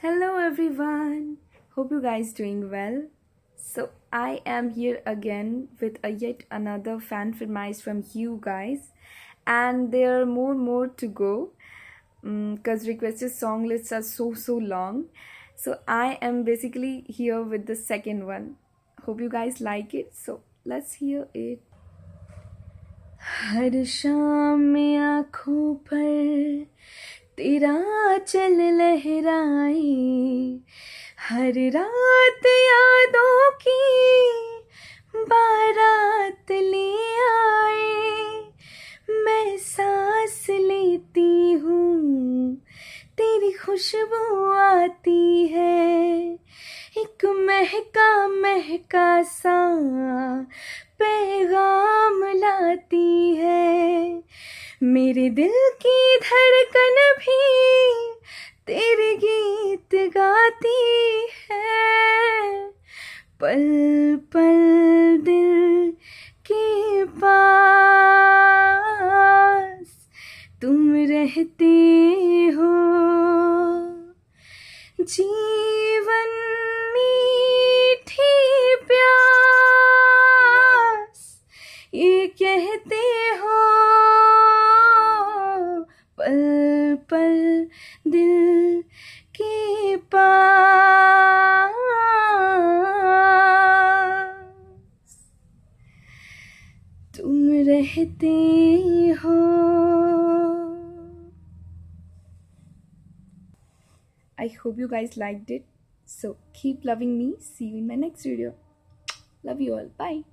Hello everyone. Hope you guys doing well. So I am here again with a yet another FanFarmayish from you guys, and there are more to go. Because requested song lists are so long. So I am basically here with the second one. Hope you guys like it. So let's hear it. हर शाम में आँखों पर तेरा चल लहराए, हर रात यादों की बारात ले आए। मैं सांस लेती हूँ तेरी खुशबू आती है, एक महका महका सा पैगाम लाती है। मेरे दिल की धड़कन भी तेरे गीत गाती है, पल पल दिल के पास तुम रहते हो। जीवन मीठी प्यास ये कहते हो, पल पल दिल के पास तुम रहते हो। I hope you guys liked it. So keep loving me. See you in my next video. Love you all. Bye.